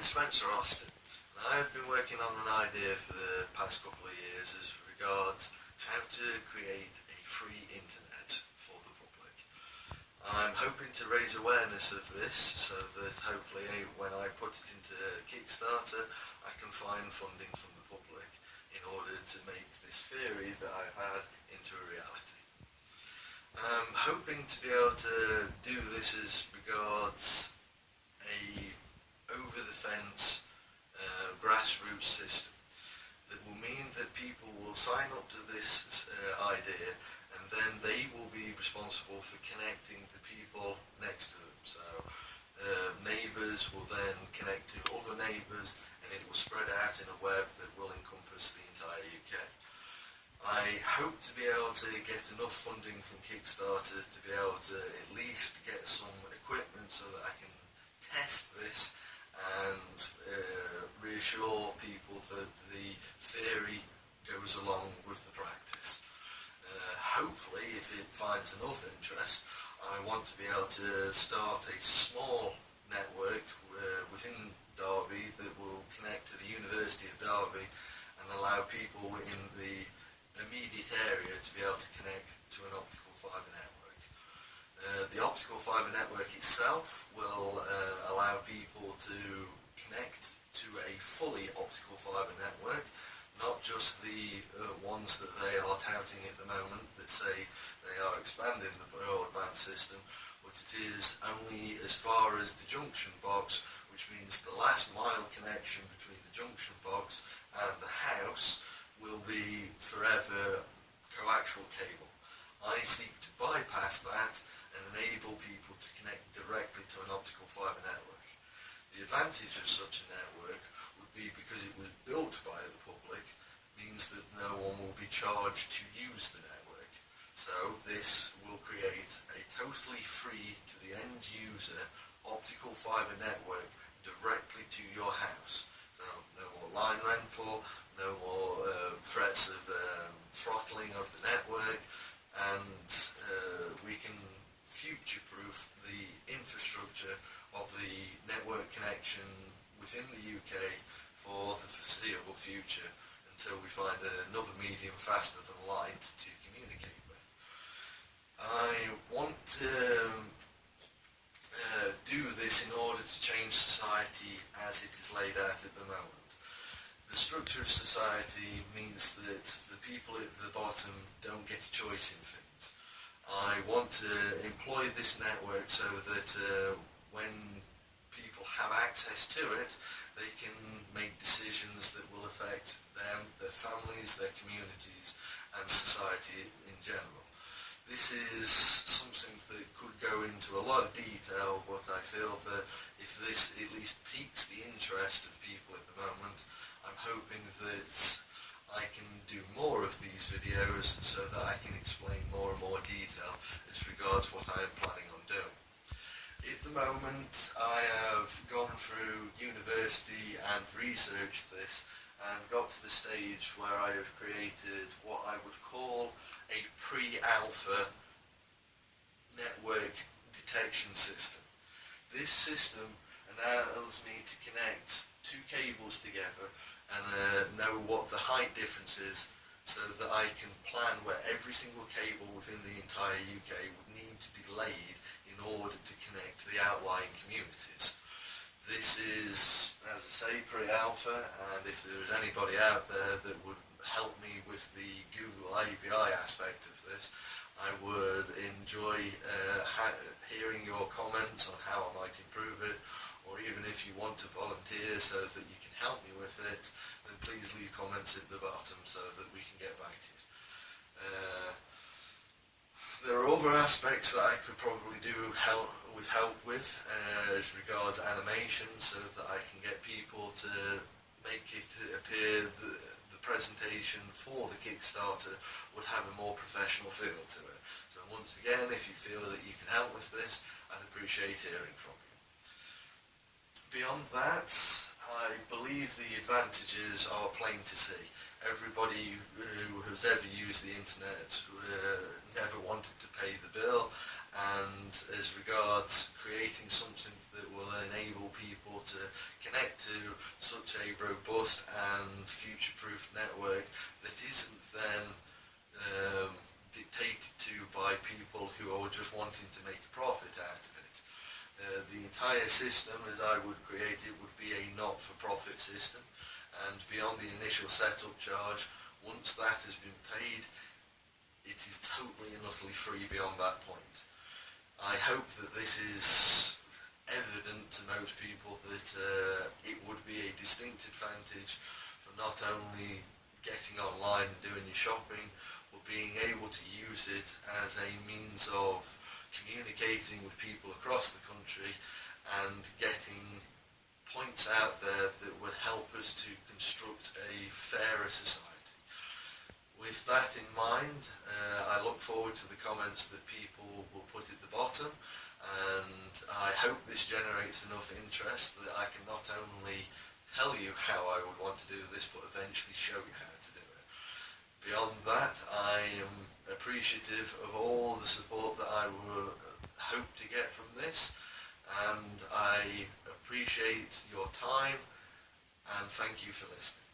Spencer Austin, and I have been working on an idea for the past couple of years as regards how to create a free internet for the public. I'm hoping to raise awareness of this so that hopefully when I put it into Kickstarter I can find funding from the public in order to make this theory that I've had into a reality. I'm hoping to be able to do this as regards a over-the-fence grassroots system that will mean that people will sign up to this idea, and then they will be responsible for connecting the people next to them. So neighbours will then connect to other neighbours, and it will spread out in a web that will encompass the entire UK. I hope to be able to get enough funding from Kickstarter to be able to at least get some equipment so that I can test this and reassure people that the theory goes along with the practice. Hopefully, if it finds enough interest, I want to be able to start a small network within Derby that will connect to the University of Derby and allow people in the immediate area to be able to connect to an optical fibre network. The optical fibre network itself will allow people to connect to a fully optical fibre network, not just the ones that they are touting at the moment that say they are expanding the broadband system, but it is only as far as the junction box, which means the last mile connection between the junction box and the house will be forever coaxial cable. I seek to bypass that and enable people to connect directly to an optical fibre network. The advantage of such a network would be, because it was built by the public, means that no one will be charged to use the network. So this will create a totally free to the end user optical fibre network directly to your house. So no more line rental, no more threats of throttling of the network, and we can future-proof the infrastructure of the network connection within the UK for the foreseeable future until we find another medium faster than light to communicate with. I want to do this in order to change society as it is laid out at the moment. The structure of society means that the people at the bottom don't get a choice in things. I want to employ this network so that when people have access to it, they can make decisions that will affect them, their families, their communities, and society in general. This is something that could go into a lot of detail, but I feel that if this at least piques the interest of people at the moment, I'm hoping that I can do more of these videos so that I can explain more and more detail as regards what I am planning on doing. At the moment, I have gone through university and researched this and got to the stage where I have created what I would call a pre-alpha network detection system. This system allows me to connect two cables together and know what the height difference is, so that I can plan where every single cable within the entire UK would need to be laid in order to connect to the outlying communities. This is, as I say, pre-alpha, and if there is anybody out there that would help me with the Google API aspect of this, I would enjoy hearing your comments on how I might improve it, or even if you want to volunteer so that you can help me with it, then please leave comments at the bottom so that we can get back to you. There are other aspects that I could probably do help with as regards animation, so that I can get people to make it appear the presentation for the Kickstarter would have a more professional feel to it. So once again, if you feel that you can help with this, I'd appreciate hearing from you. Beyond that, I believe the advantages are plain to see. Everybody who has ever used the internet never wanted to pay the bill, and as regards creating something that will enable people to connect to such a robust and future-proof network that isn't then dictated to by people who are just wanting to make a profit out of it. The entire system, as I would create it, would be a not-for-profit system, and beyond the initial setup charge, once that has been paid, it is totally and utterly free beyond that point. I hope that this is evident to most people that it would be a distinct advantage for not only getting online and doing your shopping, but being able to use it as a means of communicating with people across the country and getting points out there that would help us to construct a fairer society. With that in mind, I look forward to the comments that people will put at the bottom, and I hope this generates enough interest that I can not only tell you how I would want to do this, but eventually show you how to do it. Beyond that, I am appreciative of all the support that I would hope to get from this, and I appreciate your time, and thank you for listening.